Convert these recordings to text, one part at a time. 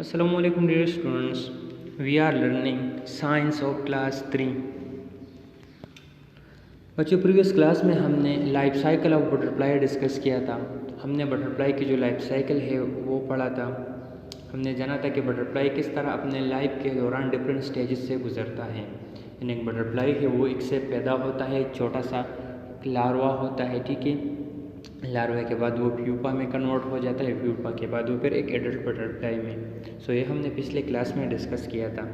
Assalamualaikum dear students. We are learning science of class 3. बच्चों previous class में हमने life cycle of butterfly discuss किया था। हमने बटरफ्लाई की जो लाइफ साइकिल है वो पढ़ा था। हमने जाना था कि बटरफ्लाई किस तरह अपने लाइफ के दौरान डिफरेंट स्टेजेस से गुजरता है। यानी एक बटरफ्लाई है वो एक से पैदा होता है, एक छोटा सा लार्वा होता है, ठीक है। लार्वे के बाद वो प्यूपा में कन्वर्ट हो जाता है, प्यूपा के बाद वो फिर एक एडल्ट बटरफ्लाई में। सो ये हमने पिछले क्लास में डिस्कस किया था।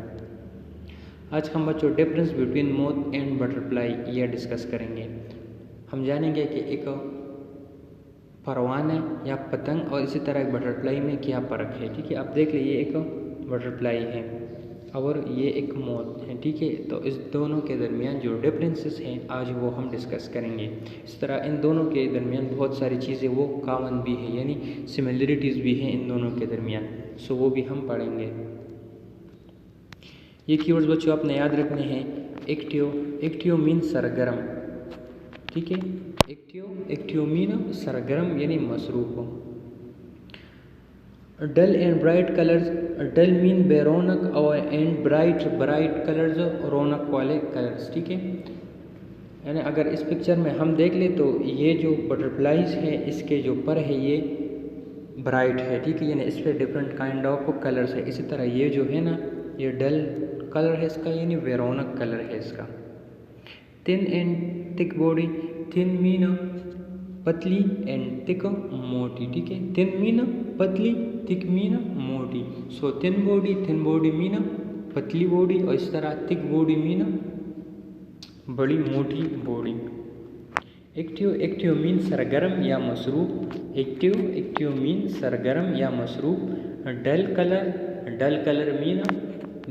आज हम बच्चों difference between moth and butterfly ये डिस्कस करेंगे। हम जानेंगे कि एक परवाना या पतंग और इसी तरह एक बटरफ्लाई में क्या फ़र्क है, ठीक है। आप देख लीजिए, एक बटरफ्लाई है और ये एक मोथ है, ठीक है। तो इस दोनों के दरमियान जो डिफरेंसेस हैं आज वो हम डिस्कस करेंगे। इस तरह इन दोनों के दरमियान बहुत सारी चीज़ें वो कॉमन भी है, यानी सिमिलरिटीज़ भी हैं इन दोनों के दरमियान। सो वो भी हम पढ़ेंगे। ये कीवर्ड्स बच्चों आपने याद रखने हैं। एक्टिव मीन सरगर्म, ठीक है। एक्टिव मीन सरगर्म यानी मसरूफ़। Dull and bright colours, dull mean बेरौनक और एंड ब्राइट कलर्स रौनक वाले कलर्स, ठीक है। यानी अगर इस पिक्चर में हम देख ले तो ये जो बटरफ्लाईज है इसके जो पर है ये ब्राइट है, ठीक है। यानी इस पर डिफरेंट काइंड ऑफ कलर्स है। इसी तरह ये जो है ना ये डल कलर है इसका, यानी वेरोनक कलर है इसका। Thin and thick body, thin mean पतली एंड थिक मोटी, ठीक है। थिन मीन पतली, थिक मीन मोटी। सो थिन बॉडी मीन पतली बॉडी और इस तरह थिक बॉडी मीन बड़ी मोटी बॉडी। एक्टिव मीन सरगर्म या मसरूफ। एक्टिव मीन सरगर्म या मसरूफ। डल कलर मीन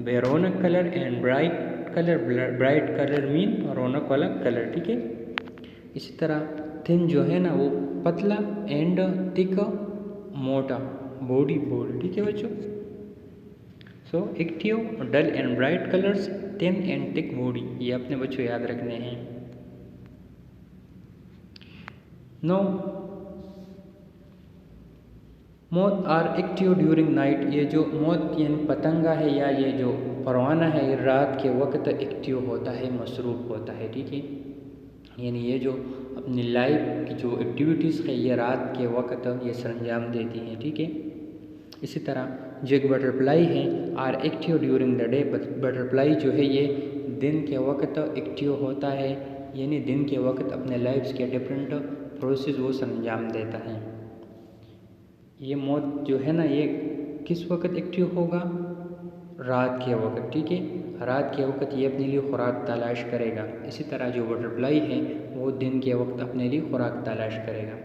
बेरौनक colour and bright colour mean रौनक वाला कलर, ठीक है। इसी तरह थिन जो है ना वो पतला एंड थिक मोटा बॉडी, ठीक है बच्चों। So active, dull and bright colours, thin and thick body, ये अपने बच्चों याद रखने हैं। No moth are active during night. ये जो मोथ यानी पतंगा है या ये जो परवाना है ये रात के वक्त एक्टिव होता है, मसरूफ़ होता है, ठीक है। यानी ये जो अपनी लाइफ की जो एक्टिविटीज़ है ये रात के वक्त ये सरंजाम देती हैं, ठीक है। इसी तरह जो एक बटरफ्लाई है are active during the day, butterfly जो है ये दिन के वक्त एक्टिव होता है, यानी दिन के वक्त अपने लाइफ्स के डिफरेंट प्रोसेस वो सरंजाम देता है। ये मोथ जो है ना ये किस वक्त एक्टिव होगा? रात के वक्त, ठीक है। रात के वक्त ये अपने लिए खुराक तलाश करेगा। इसी तरह जो बटरफ्लाई है वो दिन के वक्त अपने लिए खुराक तलाश करेगा।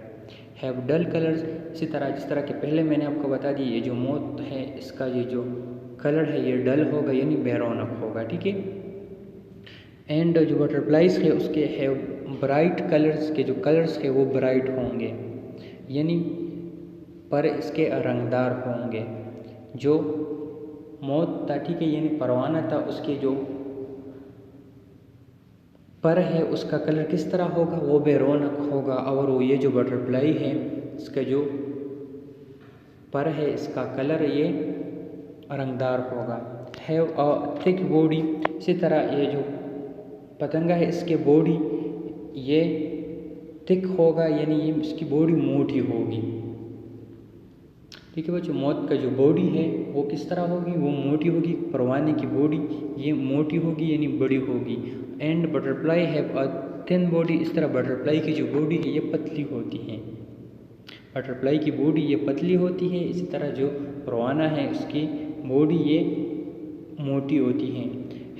हैव डल कलर्स, इसी तरह जिस तरह के पहले मैंने आपको बता दी ये जो मोथ है इसका ये जो कलर है ये डल होगा यानी बेरौनक होगा, ठीक है। एंड जो बटरफ्लाइज है उसके हैव ब्राइट कलर्स, के जो कलर्स है वो ब्राइट होंगे, यानी पर इसके रंगदार होंगे। जो मोथ था, ठीक है, यानी परवाना था, उसके जो पर है उसका कलर किस तरह होगा? वो बेरौनक होगा। और वो ये जो बटरफ्लाई है इसका जो पर है इसका कलर ये रंगदार होगा। हैव अ थिक बॉडी, इसी तरह ये जो पतंगा है इसके बॉडी ये थिक होगा, यानी ये इसकी बॉडी मोटी होगी, ठीक है बच्चों। मोथ का जो बॉडी है वो किस तरह होगी? वो मोटी होगी। परवाने की बॉडी ये मोटी होगी यानी बड़ी होगी। And butterfly have a thin body, इस तरह बटरफ्लाई की जो बॉडी है ये पतली होती है। बटरफ्लाई की बॉडी ये पतली होती है, इसी तरह जो परवाना है उसकी बॉडी ये मोटी होती है।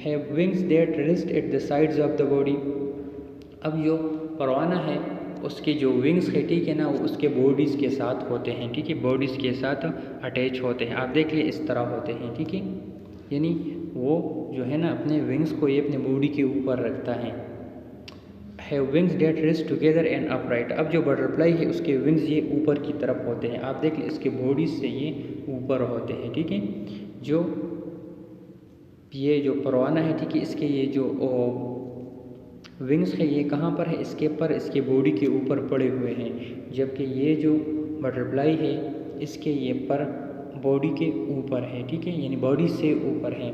Have wings that rest at the sides of the body. अब जो परवाना है उसके जो विंग्स है, ठीक है ना, वो उसके बॉडीज़ के साथ होते हैं, ठीक है। बॉडीज़ के साथ अटैच होते हैं। आप देख लिए इस तरह होते हैं, ठीक है। यानी वो जो है ना अपने विंग्स को ये अपने बॉडी के ऊपर रखता है। Have wings that rest together and upright. अब जो बटरफ्लाई है उसके विंग्स ये ऊपर की तरफ होते हैं। आप देख लिए इसके बॉडीज़ से ये ऊपर होते हैं, ठीक है। जो ये जो परवाना है, ठीक है, इसके ये जो विंग्स है ये कहाँ पर है? इसके पर इसके बॉडी के ऊपर पड़े हुए हैं। जबकि ये जो बटरफ्लाई है इसके ये पर बॉडी के ऊपर है, ठीक है, यानी बॉडी से ऊपर है।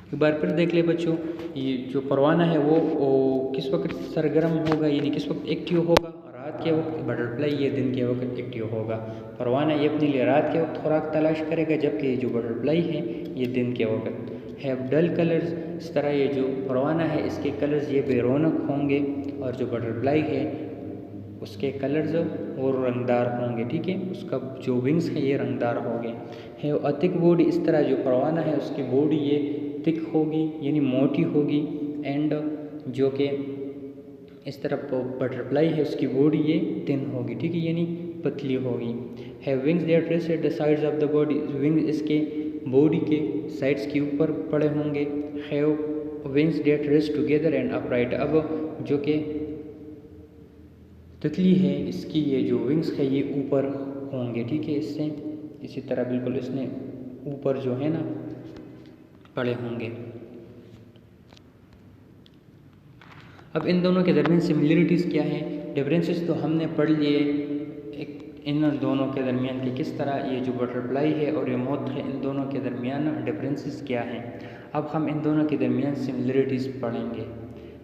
एक बार फिर देख ले बच्चों, ये जो परवाना है वो किस वक्त सरगर्म होगा, यानी किस वक्त एक्टिव होगा, रात के वक्त। बटरफ्लाई ये दिन के वक्त एक्टिव होगा। परवाना ये अपने लिए रात के वक्त खुराक तलाश करेगा, जबकि ये जो बटरफ्लाई है ये दिन के वक्त हैव डल कलर्स। इस तरह ये जो परवाना है इसके कलर्स ये बेरौनक होंगे, और जो बटरफ्लाई है उसके कलर्स और रंगदार होंगे, ठीक है, उसका जो विंग्स है ये रंगदार होंगे। है थिक बॉडी, इस तरह जो परवाना है उसकी बॉडी ये थिक होगी, यानी मोटी होगी, एंड जो कि इस तरह बटरफ्लाई है उसकी बॉडी ये थिन होगी, ठीक है, यानी पतली होगी। है wings that rest at the sides of the body, wings इसके बॉडी के साइड्स के ऊपर पड़े होंगे। Have wings that rest together and upright, अब जो कि तितली है इसकी ये जो विंग्स है ये ऊपर होंगे, ठीक है, इससे इसी तरह बिल्कुल इसने ऊपर जो है ना पड़े होंगे। अब इन दोनों के दरमियान सिमिलरिटीज़ क्या है, डिफरेंसेस तो हमने पढ़ लिए इन दोनों के दरमियान कि किस तरह ये जो बटरफ्लाई है और ये मोथ है इन दोनों के दरमियान डिफरेंसेस क्या हैं। अब हम इन दोनों के दरमियान सिमिलरिटीज़ पढ़ेंगे।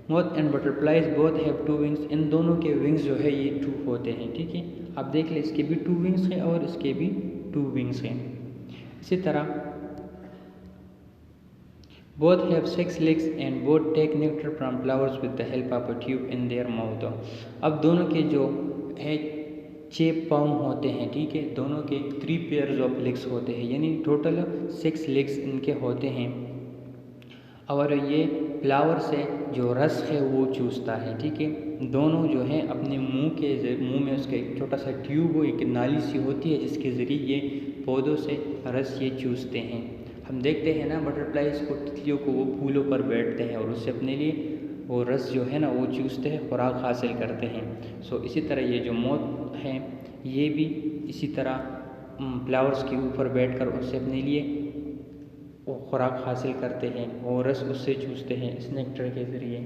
Moth and butterflies both have two wings, इन दोनों के विंग्स जो है ये टू होते हैं, ठीक है। आप देख लें इसके भी टू विंग्स हैं और इसके भी टू विंग्स हैं। इसी तरह both have 6 legs and both take nectar from flowers with the help of a tube in their mouth। अब दोनों के जो है 6 पाँव होते हैं, ठीक है, दोनों के 3 पेयर्स ऑफ लेग्स होते हैं, यानी टोटल 6 लेग्स इनके होते हैं, और ये फ्लावर से जो रस है वो चूसता है, ठीक है। दोनों जो है अपने मुंह में उसका एक छोटा सा ट्यूब हो, एक नाली सी होती है जिसके ज़रिए ये पौधों से रस ये चूसते हैं। हम देखते हैं ना बटरफ्लाइज को, तितलियों को, वो फूलों पर बैठते हैं और उससे अपने लिए वो रस जो है ना वो चूसते हैं, खुराक हासिल करते हैं। सो इसी तरह ये जो मोथ हैं ये भी इसी तरह फ्लावर्स के ऊपर बैठकर उससे अपने लिए वो खुराक हासिल करते हैं, वो रस उससे चूसते हैं इस नेक्टर के ज़रिए।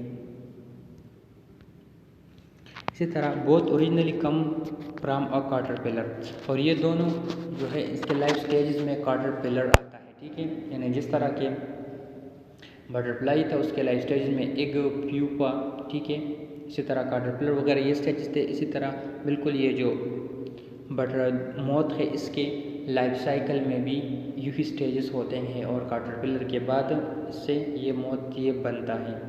इसी तरह both originally come from a caterpillar, और ये दोनों जो है इसके लाइफ स्टेजेस में कैटरपिलर आता है, ठीक है, यानी जिस तरह के बटरफ्लाई था उसके लाइफ स्टेज में एग, प्यूपा, ठीक है, इसी तरह कैटरपिलर वगैरह ये स्टेजेस थे। इसी तरह बिल्कुल ये जो मोथ है इसके लाइफ साइकिल में भी यही स्टेजेस होते हैं, और कैटरपिलर के बाद इससे ये मोथ ये बनता है।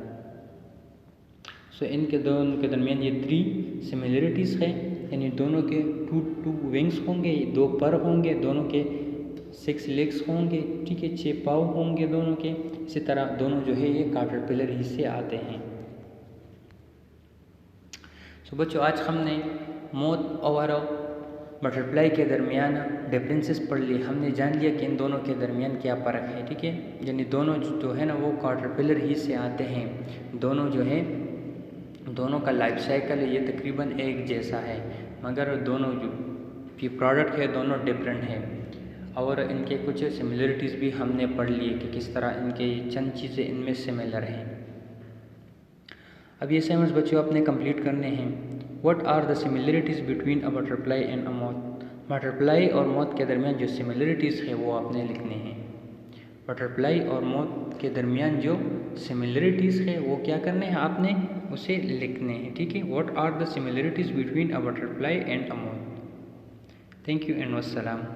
सो इनके दोनों के दरमियान ये 3 सिमिलरिटीज़ हैं, यानी दोनों के टू विंग्स होंगे, 2 पर होंगे, दोनों के 6 लेग्स होंगे, ठीक है, 6 पाँव होंगे दोनों के। इसी तरह दोनों जो है ये कैटरपिलर ही से आते हैं। सो बच्चों आज हमने मोथ और बटरफ्लाई के दरमियान डिफरेंसेस पढ़ लिए, हमने जान लिया कि इन दोनों के दरमियान क्या फ़र्क है, ठीक है, यानी दोनों जो है ना वो कैटरपिलर ही से आते हैं। दोनों जो है दोनों का लाइफ साइकिल ये तकरीबन एक जैसा है, मगर दोनों जो ये प्रोडक्ट है दोनों डिफरेंट हैं, और इनके कुछ सिमिलरिटीज़ भी हमने पढ़ ली कि किस तरह इनके चंद चीज़ें इनमें सिमिलर हैं। अब ये सेमेंट्स बच्चों आपने कंप्लीट करने हैं। What are the similarities between a butterfly and a moth, butterfly और मोथ के दरमियान जो सिमिलरिटीज़ है वो आपने लिखने हैं। बटरफ्लाई और मोथ के दरमियान जो सिमिलरिटीज़ है वो क्या करने हैं, आपने उसे लिखने हैं, ठीक है। What are the similarities between a butterfly and a moth. Thank you and वस्सलाम।